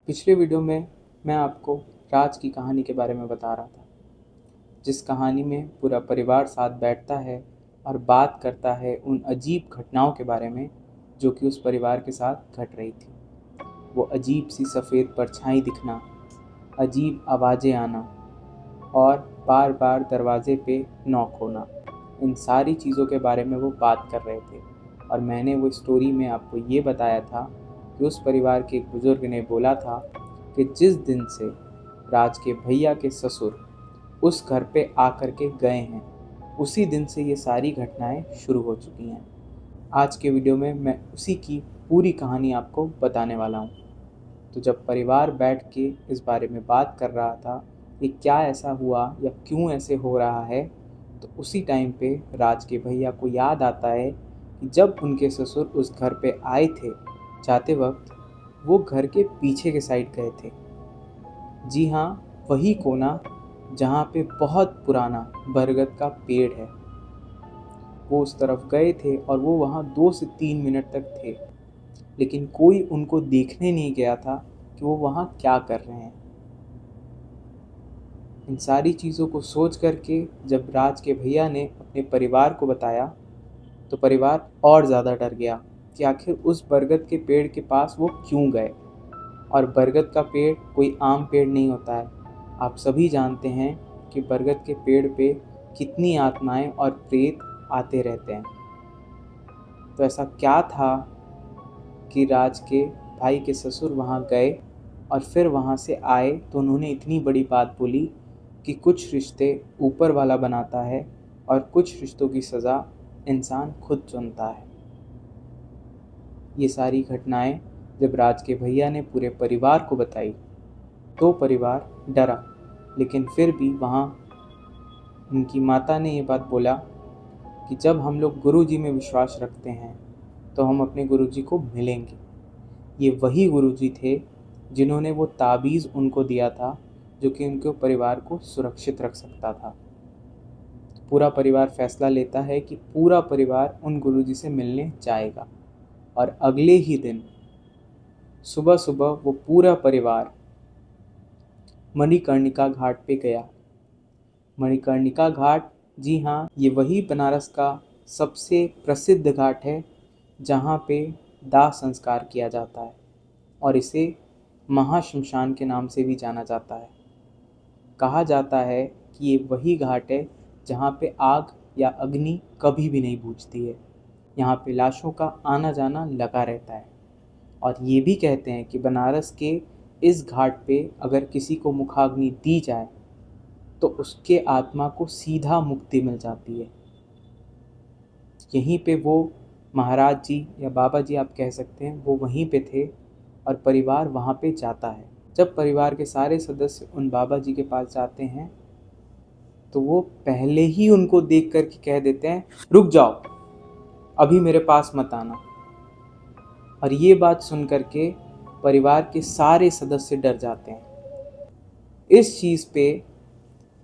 पिछले वीडियो में मैं आपको राज की कहानी के बारे में बता रहा था, जिस कहानी में पूरा परिवार साथ बैठता है और बात करता है उन अजीब घटनाओं के बारे में जो कि उस परिवार के साथ घट रही थी। वो अजीब सी सफ़ेद परछाई दिखना, अजीब आवाज़ें आना और बार बार दरवाजे पे नॉक होना, इन सारी चीज़ों के बारे में वो बात कर रहे थे। और मैंने वो स्टोरी में आपको ये बताया था कि उस परिवार के एक बुज़ुर्ग ने बोला था कि जिस दिन से राज के भैया के ससुर उस घर पे आकर के गए हैं, उसी दिन से ये सारी घटनाएं शुरू हो चुकी हैं। आज के वीडियो में मैं उसी की पूरी कहानी आपको बताने वाला हूँ। तो जब परिवार बैठ के इस बारे में बात कर रहा था कि क्या ऐसा हुआ या क्यों ऐसे हो रहा है, तो उसी टाइम पे राज के भैया को याद आता है कि जब उनके ससुर उस घर पे आए थे, जाते वक्त वो घर के पीछे के साइड गए थे। जी हाँ, वही कोना जहाँ पे बहुत पुराना बरगद का पेड़ है। वो उस तरफ गए थे और वो वहाँ 2 से 3 मिनट तक थे, लेकिन कोई उनको देखने नहीं गया था कि वो वहाँ क्या कर रहे हैं। इन सारी चीज़ों को सोच करके जब राज के भैया ने अपने परिवार को बताया, तो परिवार और ज़्यादा डर गया कि आखिर उस बरगद के पेड़ के पास वो क्यों गए। और बरगद का पेड़ कोई आम पेड़ नहीं होता है। आप सभी जानते हैं कि बरगद के पेड़ पे कितनी आत्माएं और प्रेत आते रहते हैं। तो ऐसा क्या था कि राज के भाई के ससुर वहाँ गए और फिर वहाँ से आए तो उन्होंने इतनी बड़ी बात बोली कि कुछ रिश्ते ऊपर वाला बनाता है और कुछ रिश्तों की सज़ा इंसान खुद चुनता है। ये सारी घटनाएं जब राज के भैया ने पूरे परिवार को बताई तो परिवार डरा, लेकिन फिर भी वहाँ उनकी माता ने ये बात बोला कि जब हम लोग गुरुजी में विश्वास रखते हैं तो हम अपने गुरुजी को मिलेंगे। ये वही गुरुजी थे जिन्होंने वो ताबीज़ उनको दिया था जो कि उनके परिवार को सुरक्षित रख सकता था। पूरा परिवार फैसला लेता है कि पूरा परिवार उन गुरुजी से मिलने जाएगा और अगले ही दिन सुबह सुबह वो पूरा परिवार मणिकर्णिका घाट पे गया। मणिकर्णिका घाट, जी हाँ, ये वही बनारस का सबसे प्रसिद्ध घाट है जहाँ पे दाह संस्कार किया जाता है और इसे महाश्मशान के नाम से भी जाना जाता है। कहा जाता है कि ये वही घाट है जहाँ पे आग या अग्नि कभी भी नहीं बुझती है। यहाँ पे लाशों का आना जाना लगा रहता है और ये भी कहते हैं कि बनारस के इस घाट पे अगर किसी को मुखाग्नि दी जाए तो उसके आत्मा को सीधा मुक्ति मिल जाती है। यहीं पे वो महाराज जी या बाबा जी आप कह सकते हैं, वो वहीं पे थे और परिवार वहाँ पे जाता है। जब परिवार के सारे सदस्य उन बाबा जी के पास जाते हैं तो वो पहले ही उनको देख कर के कह देते हैं, रुक जाओ, अभी मेरे पास मत आना। और ये बात सुन कर के परिवार के सारे सदस्य डर जाते हैं। इस चीज़ पे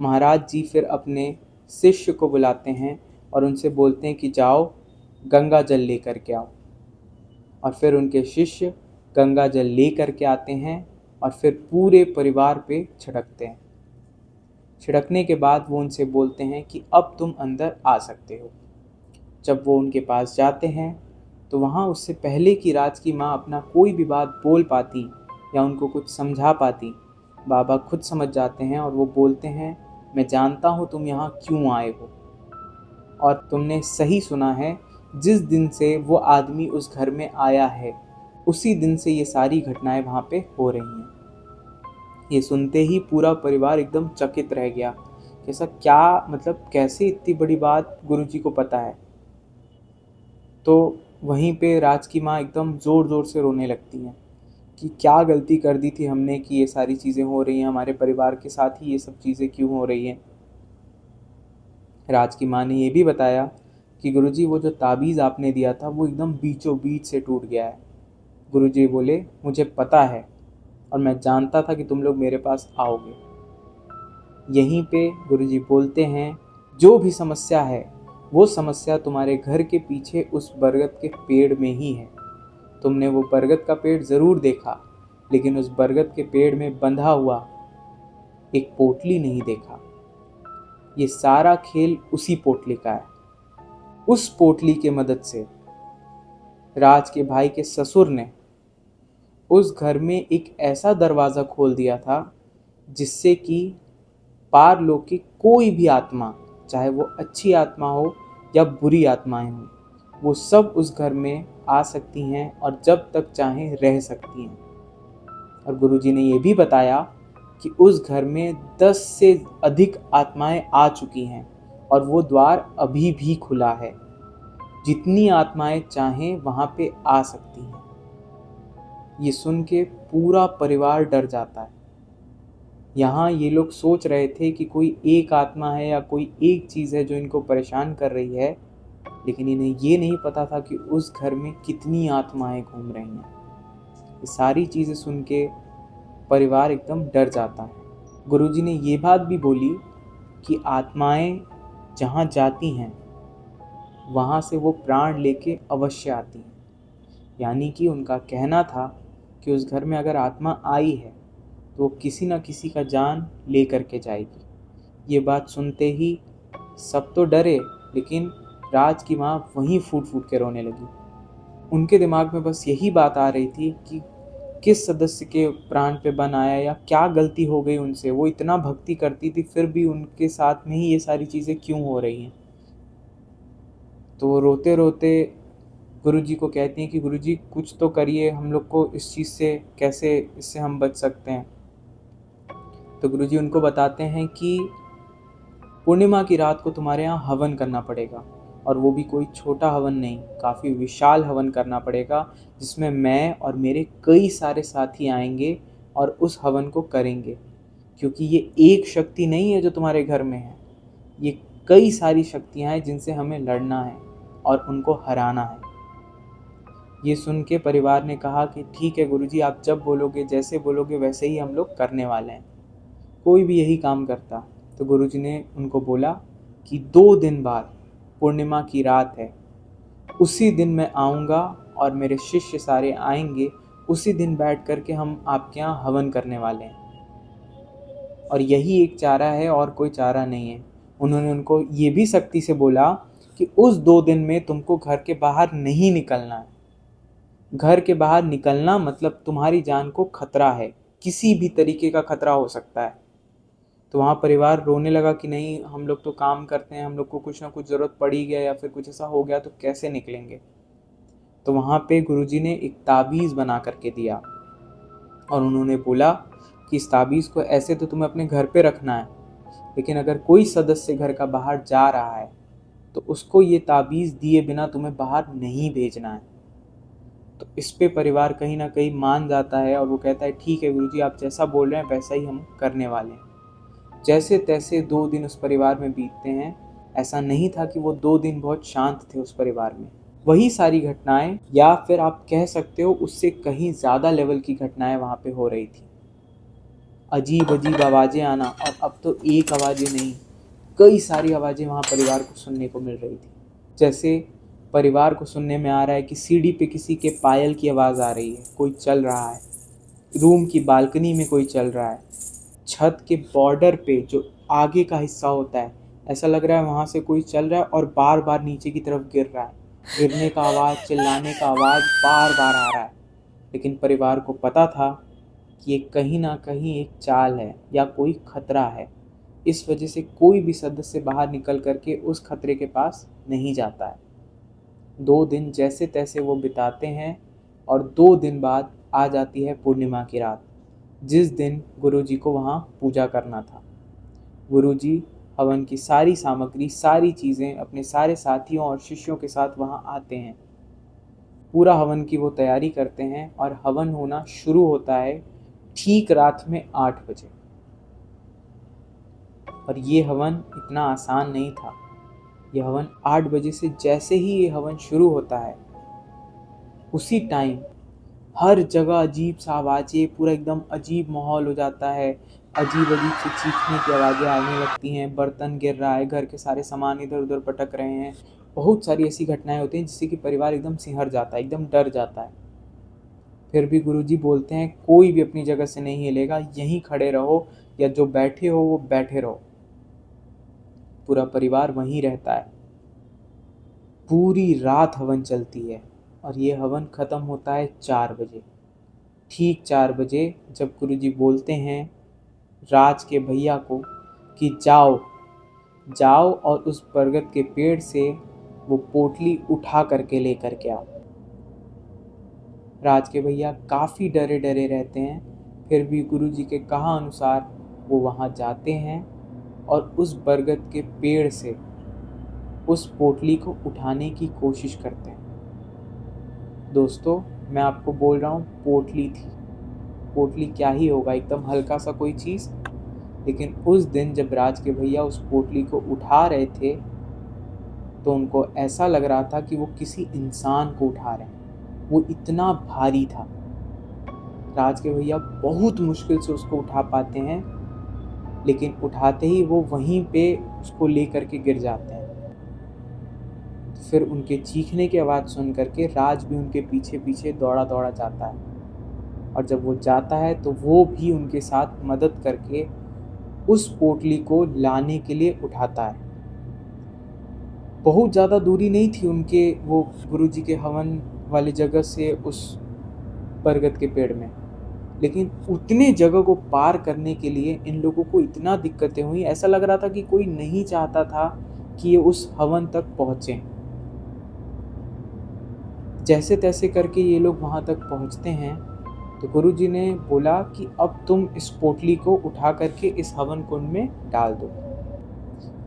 महाराज जी फिर अपने शिष्य को बुलाते हैं और उनसे बोलते हैं कि जाओ गंगा जल लेकर के आओ। और फिर उनके शिष्य गंगा जल ले कर के आते हैं और फिर पूरे परिवार पे छिड़कते हैं। छिड़कने के बाद वो उनसे बोलते हैं कि अब तुम अंदर आ सकते हो। जब वो उनके पास जाते हैं तो वहाँ उससे पहले कि राज की माँ अपना कोई भी बात बोल पाती या उनको कुछ समझा पाती, बाबा खुद समझ जाते हैं और वो बोलते हैं, मैं जानता हूँ तुम यहाँ क्यों आए हो और तुमने सही सुना है, जिस दिन से वो आदमी उस घर में आया है उसी दिन से ये सारी घटनाएं वहाँ पे हो रही हैं। ये सुनते ही पूरा परिवार एकदम चकित रह गया कि ऐसा क्या, मतलब कैसे इतनी बड़ी बात गुरुजी को पता है। तो वहीं पे राज की माँ एकदम ज़ोर ज़ोर से रोने लगती हैं कि क्या गलती कर दी थी हमने कि ये सारी चीज़ें हो रही हैं, हमारे परिवार के साथ ही ये सब चीज़ें क्यों हो रही हैं। राज की माँ ने ये भी बताया कि गुरुजी वो जो ताबीज़ आपने दिया था वो एकदम बीचों बीच से टूट गया है। गुरुजी बोले, मुझे पता है और मैं जानता था कि तुम लोग मेरे पास आओगे। यहीं पे गुरुजी बोलते हैं, जो भी समस्या है वो समस्या तुम्हारे घर के पीछे उस बरगद के पेड़ में ही है। तुमने वो बरगद का पेड़ ज़रूर देखा, लेकिन उस बरगद के पेड़ में बंधा हुआ एक पोटली नहीं देखा। ये सारा खेल उसी पोटली का है। उस पोटली के मदद से राज के भाई के ससुर ने उस घर में एक ऐसा दरवाज़ा खोल दिया था जिससे कि पारलौकिक कोई भी आत्मा, चाहे वो अच्छी आत्मा हो या बुरी आत्माएं हों, वो सब उस घर में आ सकती हैं और जब तक चाहें रह सकती हैं। और गुरुजी ने ये भी बताया कि उस घर में 10 से अधिक आत्माएं आ चुकी हैं और वो द्वार अभी भी खुला है। जितनी आत्माएं चाहें वहाँ पे आ सकती हैं। ये सुन के पूरा परिवार डर जाता है। यहाँ ये लोग सोच रहे थे कि कोई एक आत्मा है या कोई एक चीज़ है जो इनको परेशान कर रही है, लेकिन इन्हें ये नहीं पता था कि उस घर में कितनी आत्माएं घूम रही हैं। ये सारी चीज़ें सुन के परिवार एकदम डर जाता है। गुरुजी ने ये बात भी बोली कि आत्माएं जहाँ जाती हैं वहाँ से वो प्राण लेके अवश्य आती हैं। यानी कि उनका कहना था कि उस घर में अगर आत्मा आई है तो वो किसी न किसी का जान ले करके जाएगी। ये बात सुनते ही सब तो डरे, लेकिन राज की माँ वहीं फूट फूट के रोने लगी। उनके दिमाग में बस यही बात आ रही थी कि किस सदस्य के प्राण पे बन आया या क्या गलती हो गई उनसे। वो इतना भक्ति करती थी फिर भी उनके साथ में ही ये सारी चीज़ें क्यों हो रही हैं। तो वो रोते रोते गुरुजी को कहती हैं कि गुरुजी कुछ तो करिए, हम लोग को इस चीज़ से कैसे इससे हम बच सकते हैं। तो गुरुजी उनको बताते हैं कि पूर्णिमा की रात को तुम्हारे यहाँ हवन करना पड़ेगा, और वो भी कोई छोटा हवन नहीं, काफ़ी विशाल हवन करना पड़ेगा जिसमें मैं और मेरे कई सारे साथी आएंगे और उस हवन को करेंगे। क्योंकि ये एक शक्ति नहीं है जो तुम्हारे घर में है, ये कई सारी शक्तियाँ हैं जिनसे हमें लड़ना है और उनको हराना है। ये सुन के परिवार ने कहा कि ठीक है गुरुजी, आप जब बोलोगे, जैसे बोलोगे वैसे ही हम लोग करने वाले हैं। कोई भी यही काम करता। तो गुरुजी ने उनको बोला कि 2 दिन बाद पूर्णिमा की रात है, उसी दिन मैं आऊँगा और मेरे शिष्य सारे आएंगे। उसी दिन बैठ कर के हम आपके यहाँ हवन करने वाले हैं, और यही एक चारा है और कोई चारा नहीं है। उन्होंने उनको ये भी सख्ती से बोला कि उस 2 दिन में तुमको घर के बाहर नहीं निकलना है। घर के बाहर निकलना मतलब तुम्हारी जान को खतरा है, किसी भी तरीके का खतरा हो सकता है। तो वहाँ परिवार रोने लगा कि नहीं, हम लोग तो काम करते हैं, हम लोग को कुछ ना कुछ ज़रूरत पड़ ही गया या फिर कुछ ऐसा हो गया तो कैसे निकलेंगे। तो वहाँ पे गुरुजी ने एक ताबीज़ बना करके दिया और उन्होंने बोला कि इस ताबीज़ को ऐसे तो तुम्हें अपने घर पे रखना है, लेकिन अगर कोई सदस्य घर का बाहर जा रहा है तो उसको ये ताबीज़ दिए बिना तुम्हें बाहर नहीं भेजना है। तो इस पे परिवार कहीं ना कहीं मान जाता है और वो कहता है ठीक है गुरुजी, आप जैसा बोल रहे हैं वैसा ही हम करने वाले हैं। जैसे तैसे 2 दिन उस परिवार में बीतते हैं। ऐसा नहीं था कि वो 2 दिन बहुत शांत थे उस परिवार में। वही सारी घटनाएं, या फिर आप कह सकते हो उससे कहीं ज़्यादा लेवल की घटनाएं वहाँ पे हो रही थी। अजीब अजीब आवाज़ें आना, और अब तो एक आवाज़ें नहीं, कई सारी आवाज़ें वहाँ परिवार को सुनने को मिल रही थी। जैसे परिवार को सुनने में आ रहा है कि सीढ़ी पे किसी के पायल की आवाज़ आ रही है, कोई चल रहा है। रूम की बालकनी में कोई चल रहा है। छत के बॉर्डर पे जो आगे का हिस्सा होता है, ऐसा लग रहा है वहाँ से कोई चल रहा है और बार बार नीचे की तरफ गिर रहा है। गिरने का आवाज़, चिल्लाने का आवाज़ बार बार आ रहा है। लेकिन परिवार को पता था कि ये कहीं ना कहीं एक चाल है या कोई खतरा है। इस वजह से कोई भी सदस्य बाहर निकल करके उस खतरे के पास नहीं जाता है। 2 दिन जैसे तैसे वो बिताते हैं और 2 दिन बाद आ जाती है पूर्णिमा की रात, जिस दिन गुरुजी को वहाँ पूजा करना था। गुरुजी हवन की सारी सामग्री, सारी चीज़ें अपने सारे साथियों और शिष्यों के साथ वहाँ आते हैं। पूरा हवन की वो तैयारी करते हैं और हवन होना शुरू होता है ठीक रात में 8 बजे। और ये हवन इतना आसान नहीं था। यह हवन 8 बजे से जैसे ही ये हवन शुरू होता है, उसी टाइम हर जगह अजीब सा आवाज़ें, पूरा एकदम अजीब माहौल हो जाता है। अजीब अजीब से चीखने की आवाज़ें आने लगती हैं, बर्तन गिर रहा है, घर के सारे सामान इधर उधर पटक रहे हैं। बहुत सारी ऐसी घटनाएं होती हैं जिससे कि परिवार एकदम सिहर जाता है, एकदम डर जाता है। फिर भी गुरुजी बोलते हैं कोई भी अपनी जगह से नहीं हिलेगा, यहीं खड़े रहो या जो बैठे हो वो बैठे रहो। पूरा परिवार वहीं रहता है। पूरी रात हवन चलती है और ये हवन ख़त्म होता है 4 बजे। ठीक 4 बजे जब गुरुजी बोलते हैं राज के भैया को कि जाओ जाओ और उस बरगद के पेड़ से वो पोटली उठा करके लेकर के आओ। राज के भैया काफ़ी डरे डरे रहते हैं, फिर भी गुरुजी के कहा अनुसार वो वहाँ जाते हैं और उस बरगद के पेड़ से उस पोटली को उठाने की कोशिश करते हैं। दोस्तों, मैं आपको बोल रहा हूँ पोटली थी। पोटली क्या ही होगा, एकदम हल्का सा कोई चीज़। लेकिन उस दिन जब राज के भैया उस पोटली को उठा रहे थे तो उनको ऐसा लग रहा था कि वो किसी इंसान को उठा रहे हैं। वो इतना भारी था। राज के भैया बहुत मुश्किल से उसको उठा पाते हैं, लेकिन उठाते ही वो वहीं पे उसको लेकर के गिर जाते हैं। फिर उनके चीखने की आवाज़ सुन करके राज भी उनके पीछे पीछे दौड़ा दौड़ा जाता है, और जब वो जाता है तो वो भी उनके साथ मदद करके उस पोटली को लाने के लिए उठाता है। बहुत ज़्यादा दूरी नहीं थी उनके वो गुरुजी के हवन वाली जगह से उस बरगद के पेड़ में, लेकिन उतने जगह को पार करने के लिए इन लोगों को इतना दिक्कतें हुई। ऐसा लग रहा था कि कोई नहीं चाहता था कि ये उस हवन तक पहुँचें। जैसे तैसे करके ये लोग वहाँ तक पहुँचते हैं तो गुरुजी ने बोला कि अब तुम इस पोटली को उठा करके इस हवन कुंड में डाल दो।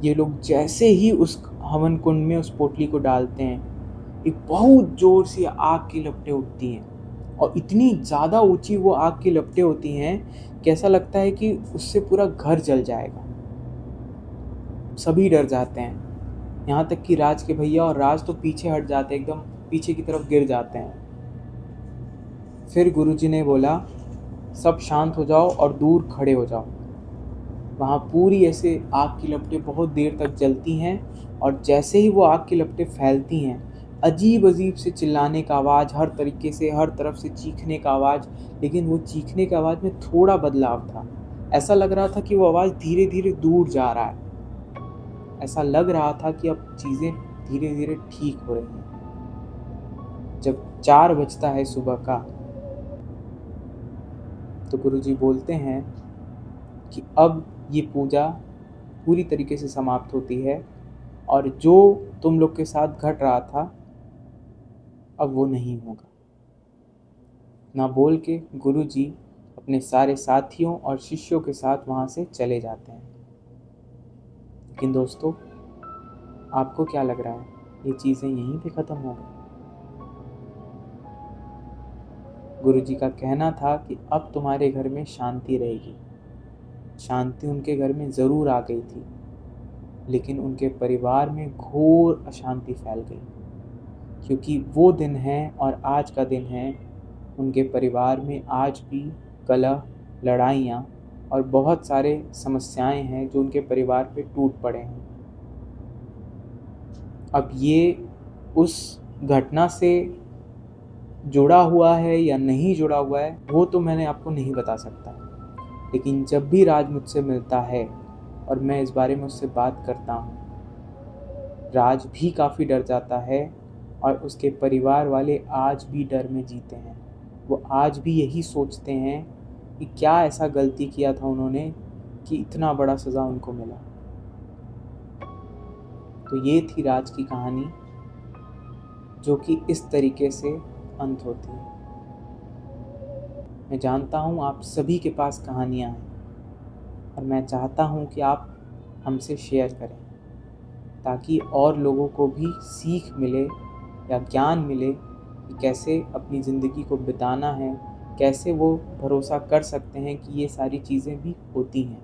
ये लोग जैसे ही उस हवन कुंड में उस पोटली को डालते हैं, एक बहुत जोर से आग की लपटें उठती हैं, और इतनी ज़्यादा ऊंची वो आग की लपटें होती हैं कि ऐसा लगता है कि उससे पूरा घर जल जाएगा। सभी डर जाते हैं, यहाँ तक कि राज के भैया और राज तो पीछे हट जाते हैं, एकदम पीछे की तरफ गिर जाते हैं। फिर गुरुजी ने बोला सब शांत हो जाओ और दूर खड़े हो जाओ। वहाँ पूरी ऐसे आग की लपटें बहुत देर तक जलती हैं, और जैसे ही वो आग की लपटें फैलती हैं, अजीब अजीब से चिल्लाने का आवाज़, हर तरीके से हर तरफ से चीखने का आवाज़। लेकिन वो चीखने की आवाज़ में थोड़ा बदलाव था। ऐसा लग रहा था कि वो आवाज़ धीरे धीरे दूर जा रहा है। ऐसा लग रहा था कि अब चीज़ें धीरे धीरे ठीक हो रही हैं। जब 4 बजता है सुबह का तो गुरुजी बोलते हैं कि अब ये पूजा पूरी तरीके से समाप्त होती है, और जो तुम लोग के साथ घट रहा था अब वो नहीं होगा। ना बोल के गुरुजी अपने सारे साथियों और शिष्यों के साथ वहाँ से चले जाते हैं। लेकिन दोस्तों, आपको क्या लग रहा है, ये चीज़ें यहीं पे ख़त्म हो गई? गुरुजी का कहना था कि अब तुम्हारे घर में शांति रहेगी। शांति उनके घर में ज़रूर आ गई थी, लेकिन उनके परिवार में घोर अशांति फैल गई, क्योंकि वो दिन है और आज का दिन है। उनके परिवार में आज भी कलह, लड़ाइयाँ और बहुत सारे समस्याएं हैं जो उनके परिवार पे टूट पड़े हैं। अब ये उस घटना से जुड़ा हुआ है या नहीं जुड़ा हुआ है वो तो मैंने आपको नहीं बता सकता, लेकिन जब भी राज मुझसे मिलता है और मैं इस बारे में उससे बात करता हूँ, राज भी काफ़ी डर जाता है, और उसके परिवार वाले आज भी डर में जीते हैं। वो आज भी यही सोचते हैं कि क्या ऐसा गलती किया था उन्होंने कि इतना बड़ा सज़ा उनको मिला। तो ये थी राज की कहानी, जो कि इस तरीके से अंत होती है। मैं जानता हूँ आप सभी के पास कहानियाँ हैं, और मैं चाहता हूँ कि आप हमसे शेयर करें, ताकि और लोगों को भी सीख मिले या ज्ञान मिले कि कैसे अपनी ज़िंदगी को बिताना है, कैसे वो भरोसा कर सकते हैं कि ये सारी चीज़ें भी होती हैं।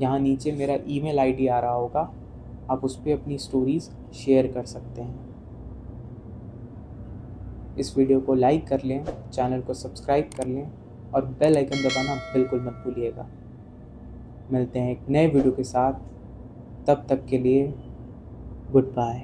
यहाँ नीचे मेरा ईमेल आईडी आ रहा होगा, आप उस पर अपनी स्टोरीज़ शेयर कर सकते हैं। इस वीडियो को लाइक कर लें, चैनल को सब्सक्राइब कर लें, और बेल आइकन दबाना बिल्कुल मत भूलिएगा। मिलते हैं एक नए वीडियो के साथ, तब तक के लिए गुड बाय।